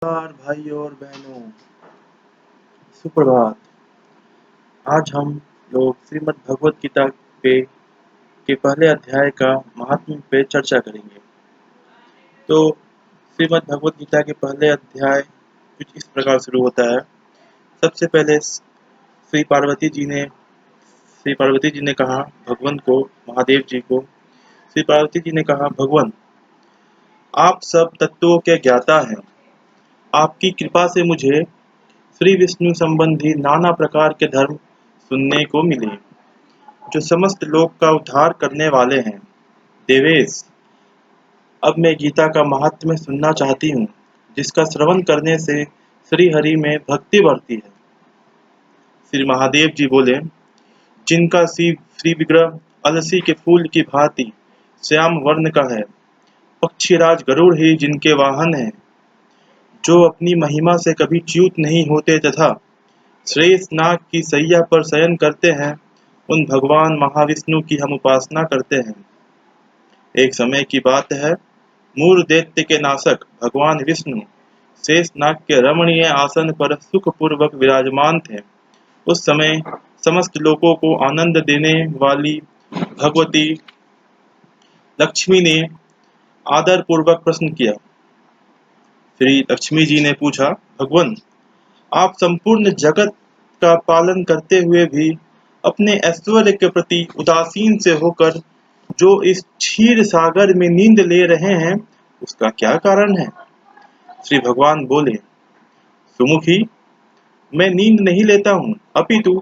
नमस्कार भाइयों और बहनों, सुप्रभात। आज हम लोग श्रीमद् भगवत गीता पे के पहले अध्याय का महात्म्य पे चर्चा करेंगे। तो श्रीमद् भगवत गीता के पहले अध्याय कुछ इस प्रकार शुरू होता है। सबसे पहले श्री पार्वती जी ने कहा भगवान को, महादेव जी को, श्री पार्वती जी ने कहा, भगवान आप सब तत्वों के ज्ञाता हैं। आपकी कृपा से मुझे श्री विष्णु संबंधी नाना प्रकार के धर्म सुनने को मिले, जो समस्त लोक का उद्धार करने वाले हैं। देवेश, अब मैं गीता का महात्म्य सुनना चाहती हूँ, जिसका श्रवण करने से श्री हरि में भक्ति बढ़ती है। श्री महादेव जी बोले, जिनका श्री विग्रह अलसी के फूल की भांति श्याम वर्ण का है, पक्षीराज गरुड़ ही जिनके वाहन हैं, जो अपनी महिमा से कभी च्युत नहीं होते तथा श्रेष्ठ नाग की सैया पर शयन करते हैं, उन भगवान महाविष्णु की हम उपासना करते हैं। एक समय की बात है, मूर दैत्य के नाशक भगवान विष्णु शेषनाग के रमणीय आसन पर सुखपूर्वक विराजमान थे। उस समय समस्त लोगों को आनंद देने वाली भगवती लक्ष्मी ने आदर पूर्वक प्रश्न किया। श्री लक्ष्मी जी ने पूछा, भगवान आप संपूर्ण जगत का पालन करते हुए भी अपने ऐश्वर्य के प्रति उदासीन से होकर जो इस क्षीर सागर में नींद ले रहे हैं, उसका क्या कारण है? श्री भगवान बोले, सुमुखी, मैं नींद नहीं लेता हूँ, अपितु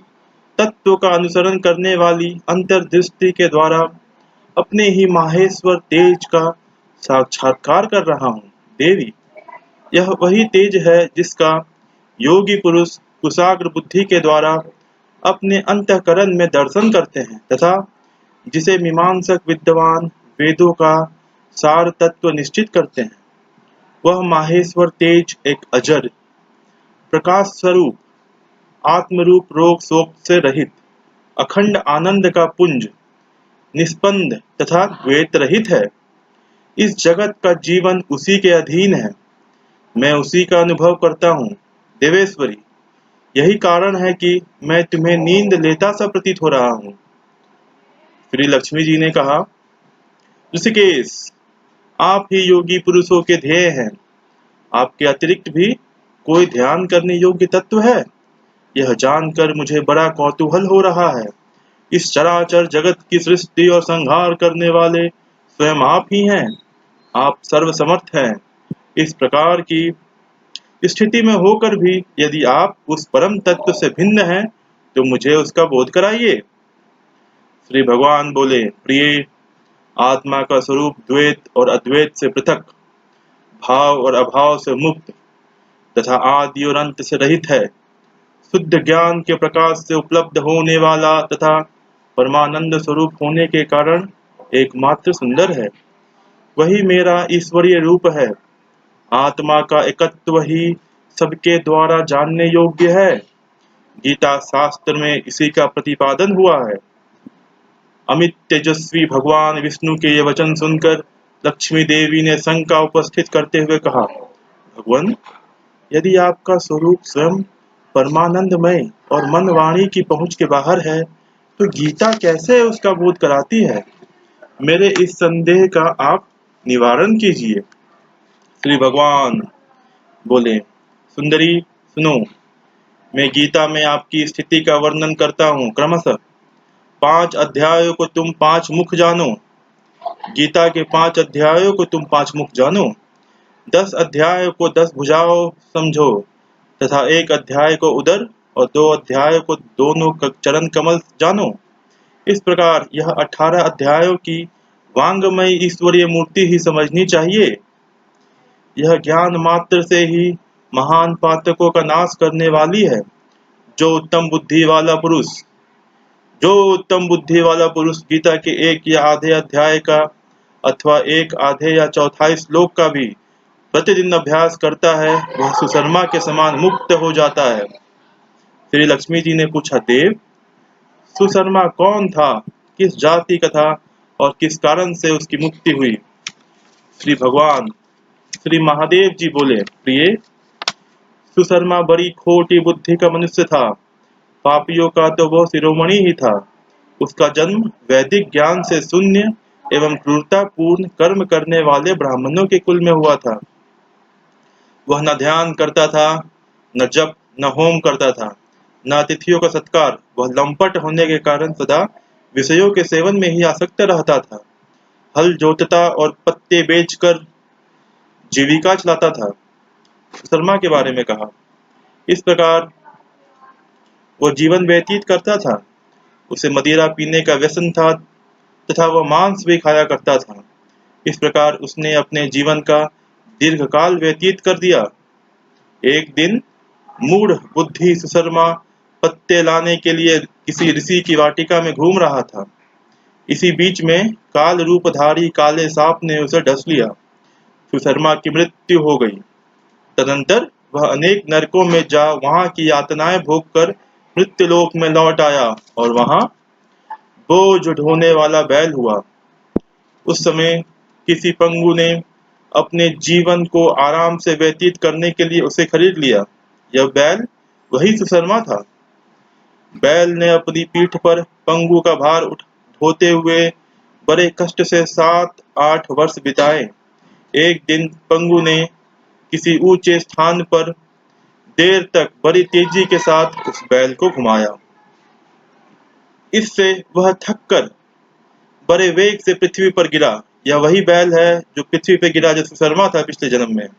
तत्व का अनुसरण करने वाली अंतर्दृष्टि के द्वारा अपने ही माहेश्वर तेज का साक्षात्कार कर रहा हूँ। देवी, यह वही तेज है जिसका योगी पुरुष कुशाग्र बुद्धि के द्वारा अपने अंतःकरण में दर्शन करते हैं तथा जिसे मीमांसक विद्वान वेदों का सार तत्व निश्चित करते हैं। वह माहेश्वर तेज एक अजर प्रकाश स्वरूप आत्मरूप रोग शोक से रहित अखंड आनंद का पुंज निष्पन्द तथा द्वैत रहित है। इस जगत का जीवन उसी के अधीन है। मैं उसी का अनुभव करता हूँ। देवेश्वरी, यही कारण है कि मैं तुम्हें नींद लेता सा प्रतीत हो रहा हूँ। श्री लक्ष्मी जी ने कहा, ऋषिकेश, आप ही योगी पुरुषों के ध्येय हैं। आपके अतिरिक्त भी कोई ध्यान करने योग्य तत्व है? यह जानकर मुझे बड़ा कौतूहल हो रहा है। इस चराचर जगत की सृष्टि और संहार करने वाले स्वयं आप ही हैं। आप सर्वसमर्थ हैं। इस प्रकार की स्थिति में होकर भी यदि आप उस परम तत्व से भिन्न हैं, तो मुझे उसका बोध कराइए। श्री भगवान बोले, प्रिय, आत्मा का स्वरूप द्वैत और अद्वैत से पृथक, भाव और अभाव से मुक्त तथा आदि और अंत से रहित है। शुद्ध ज्ञान के प्रकाश से उपलब्ध होने वाला तथा परमानंद स्वरूप होने के कारण एकमात्र सुंदर है। वही मेरा ईश्वरीय रूप है। आत्मा का एकत्व ही सबके द्वारा जानने योग्य है। गीता शास्त्र में इसी का प्रतिपादन हुआ है। अमित तेजस्वी भगवान विष्णु के ये वचन सुनकर लक्ष्मी देवी ने शंका उपस्थित करते हुए कहा, भगवान, यदि आपका स्वरूप स्वयं परमानंदमय और मन वाणी की पहुंच के बाहर है, तो गीता कैसे उसका बोध कराती है? मेरे इस संदेह का आप निवारण कीजिए। श्री भगवान बोले, सुंदरी सुनो, मैं गीता में आपकी स्थिति का वर्णन करता हूँ। क्रमशः 5 अध्यायों को तुम 5 मुख जानो। गीता के 5 अध्यायों को तुम 5 मुख जानो। 10 अध्याय को 10 भुजाओं समझो तथा 1 अध्याय को उदर और 2 अध्याय को दोनों चरण कमल जानो। इस प्रकार यह 18 अध्यायों की वांगमय ईश्वरीय मूर्ति ही समझनी चाहिए। यह ज्ञान मात्र से ही महान पातकों का नाश करने वाली है। जो उत्तम बुद्धि वाला पुरुष गीता के 1 या आधे अध्याय का अथवा 1 आधे या चौथाई श्लोक का भी प्रतिदिन अभ्यास करता है, वह सुशर्मा के समान मुक्त हो जाता है। श्री लक्ष्मी जी ने पूछा, देव, सुशर्मा कौन था, किस जाति का था और किस कारण से उसकी मुक्ति हुई? श्री महादेव जी बोले, प्रिय, सुशर्मा बड़ी खोटी बुद्धि का मनुष्य था। पापियों का तो वह शिरोमणि ही था। उसका जन्म वैदिक ज्ञान से शून्य एवं क्रूरतापूर्ण कर्म करने वाले ब्राह्मणों के कुल में हुआ था। वह न ध्यान करता था, न जप, न होम करता था, न अतिथियों का सत्कार। वह लंपट होने के कारण सदा विषयों के सेवन में ही आसक्त रहता था। हल जोतता और पत्ते बेचकर जीविका चलाता था। शर्मा के बारे में कहा, इस प्रकार वह जीवन व्यतीत करता था। उसे मदिरा पीने का व्यसन था तथा वह मांस भी खाया करता था। इस प्रकार उसने अपने जीवन का दीर्घकाल व्यतीत कर दिया। एक दिन मूढ़ बुद्धि सुशर्मा पत्ते लाने के लिए किसी ऋषि की वाटिका में घूम रहा था। इसी बीच में काल रूपधारी काले सांप ने उसे डस लिया। सुशर्मा की मृत्यु हो गई। तदंतर वह अनेक नरकों में जा वहां की यातनाएं भोगकर मृत्युलोक में लौट आया और वहां बोझ ढोने वाला बैल हुआ। उस समय किसी पंगु ने अपने जीवन को आराम से व्यतीत करने के लिए उसे खरीद लिया। यह बैल वही सुशर्मा था। बैल ने अपनी पीठ पर पंगु का भार ढोते हुए बड़े कष्ट से 7-8 वर्ष बिताए। एक दिन पंगु ने किसी ऊंचे स्थान पर देर तक बड़ी तेजी के साथ उस बैल को घुमाया। इससे वह थककर बड़े वेग से पृथ्वी पर गिरा। यह वही बैल है जो पृथ्वी पर गिरा जो सुशर्मा था पिछले जन्म में,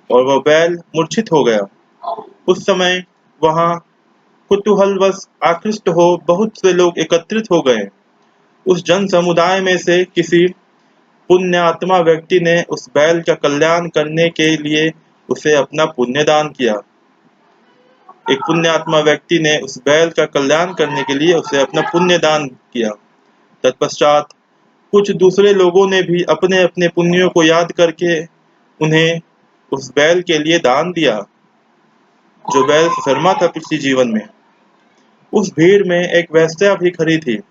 और वह बैल मूर्छित हो गया। उस समय वहां कुतूहलवश आकृष्ट हो बहुत से लोग एकत्रित हो गए। उस जन समुदाय में से किसी पुण्यात्मा व्यक्ति ने उस बैल का कल्याण करने के लिए उसे अपना पुण्य दान किया। एक पुण्यात्मा व्यक्ति ने उस बैल का कल्याण करने के लिए उसे अपना पुण्य दान किया। तत्पश्चात कुछ दूसरे लोगों ने भी अपने अपने पुण्यों को याद करके उन्हें उस बैल के लिए दान दिया, जो बैल सुशर्मा था पिछले जीवन में। उस भीड़ में एक वेश्या भी खड़ी थी।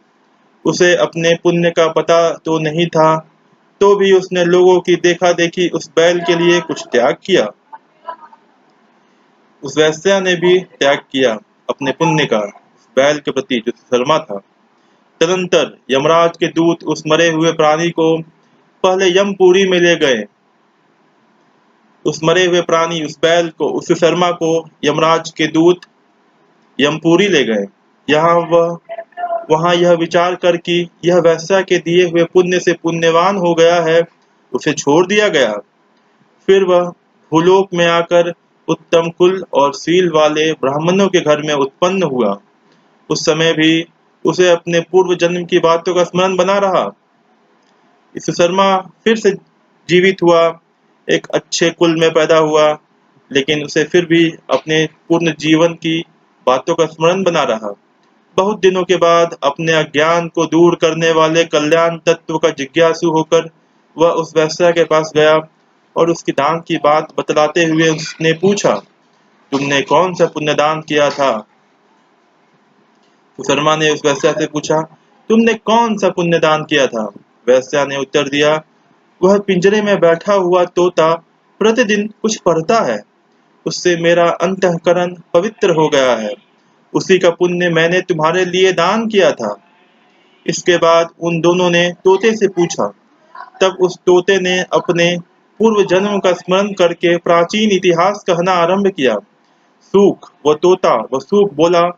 उसे अपने पुण्य का पता तो नहीं था, तो भी उसने लोगों की देखा देखी उस बैल के लिए कुछ त्याग किया। उस वेश्या ने भी त्याग किया अपने पुण्य का उस बैल के प्रति जो सुशर्मा था। तदंतर यमराज के दूत उस मरे हुए प्राणी को पहले यमपुरी में ले गए। उस मरे हुए प्राणी उस बैल को उस सुशर्मा को यमराज के दूत यमपुरी ले गए। वहां यह विचार कर कि यह वैश्या के दिए हुए पुण्य से पुण्यवान हो गया है, उसे छोड़ दिया गया। फिर वह भूलोक में आकर उत्तम कुल और शील वाले ब्राह्मणों के घर में उत्पन्न हुआ। उस समय भी उसे अपने पूर्व जन्म की बातों का स्मरण बना रहा। सुशर्मा फिर से जीवित हुआ, एक अच्छे कुल में पैदा हुआ, लेकिन उसे फिर भी अपने पूर्ण जीवन की बातों का स्मरण बना रहा। बहुत दिनों के बाद अपने अज्ञान को दूर करने वाले कल्याण तत्व का जिज्ञासु होकर वह उस वेश्या के पास गया और उसकी दान की बात बतलाते हुए उसने पूछा, तुमने कौन सा पुण्यदान किया था? सुशर्मा ने उस वेश्या से पूछा, तुमने कौन सा पुण्यदान किया था? वेश्या ने उत्तर दिया, वह पिंजरे में बैठा हुआ तोता प्रतिदिन कुछ पढ़ता है, उससे मेरा अंतःकरण पवित्र हो गया है। उसी का पुण्य मैंने तुम्हारे लिए दान किया था। इसके बाद उन दोनों ने तोते से पूछा। तब उस तोते ने अपने पूर्व जन्म का स्मरण करके प्राचीन इतिहास कहना आरंभ किया। वह सूख बोला,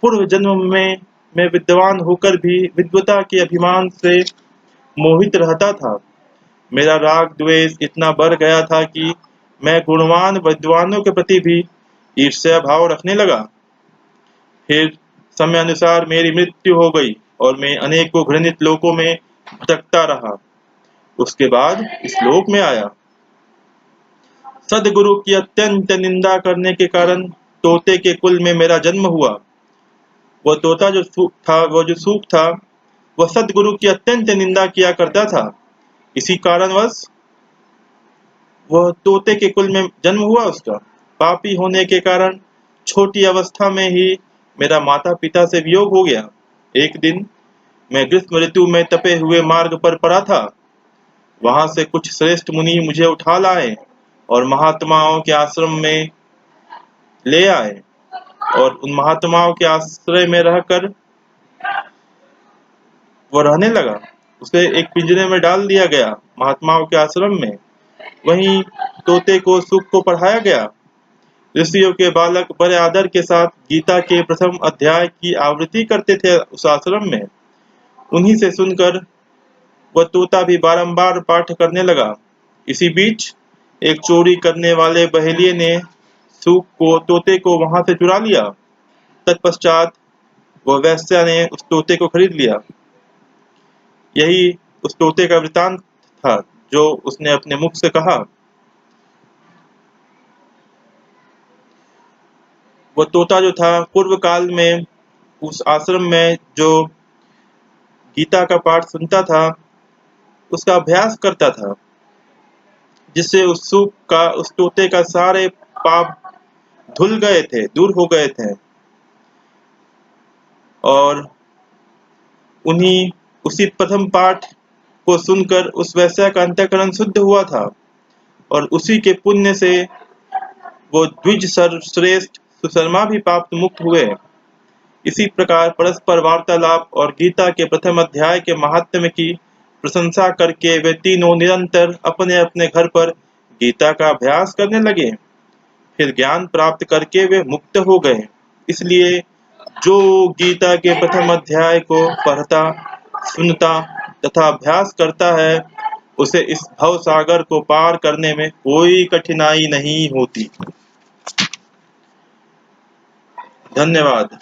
पूर्व जन्म में मैं विद्वान होकर भी विद्वता के अभिमान से मोहित रहता था। मेरा राग द्वेष इतना बढ़ गया था कि मैं गुणवान विद्वानों के प्रति भी ईर्ष्या भाव रखने लगा। फिर समय अनुसार मेरी मृत्यु हो गई और मैं अनेकों घृणित लोकों में भटकता रहा। उसके बाद इस लोक में आया। सदगुरु की अत्यंत निंदा करने के कारण तोते के कुल में मेरा जन्म हुआ। वह तोता जो सूख था, वह सदगुरु की अत्यंत निंदा किया करता था। इसी कारणवश वह तोते के कुल में जन्म हुआ उसका। पापी होने के कारण छोटी अवस्था में ही मेरा माता पिता से वियोग हो गया। एक दिन मैं ग्रीष्म ऋतु में तपे हुए मार्ग पर पड़ा था। वहां से कुछ श्रेष्ठ मुनि मुझे उठा लाए और महात्माओं के आश्रम में ले आए और उन महात्माओं के आश्रय में रहकर वो रहने लगा। उसे एक पिंजरे में डाल दिया गया महात्माओं के आश्रम में। वहीं तोते को सुख को पढ़ाया गया। ऋषियों के बालक बड़े आदर के साथ गीता के प्रथम अध्याय की आवृत्ति करते थे उस आश्रम में। उन्हीं से सुनकर वह तोता भी बारंबार पाठ करने लगा। इसी बीच एक चोरी करने वाले बहेलिये ने सूक को तोते को वहां से चुरा लिया। तत्पश्चात वह वेश्या ने उस तोते को खरीद लिया। यही उस तोते का वृतांत था जो उसने अपने मुख से कहा। वह तोता जो था पूर्व काल में उस आश्रम में जो गीता का पाठ सुनता था उसका अभ्यास करता था, जिससे उस तोते का सारे पाप धुल गए थे, दूर हो गए थे और उसी प्रथम पाठ को सुनकर उस वैश्या का अंतःकरण शुद्ध हुआ था और उसी के पुण्य से वो द्विज सर्वश्रेष्ठ सुशर्मा भी पाप मुक्त हुए। इसी प्रकार परस्पर वार्तालाप और गीता के प्रथम अध्याय के महात्म्य की प्रशंसा करके वे तीनों निरंतर अपने अपने घर पर गीता का अभ्यास करने लगे। फिर ज्ञान प्राप्त करके वे मुक्त हो गए। इसलिए जो गीता के प्रथम अध्याय को पढ़ता, सुनता तथा अभ्यास करता है, उसे इस भव सागर को पार करने में कोई कठिनाई नहीं होती। धन्यवाद।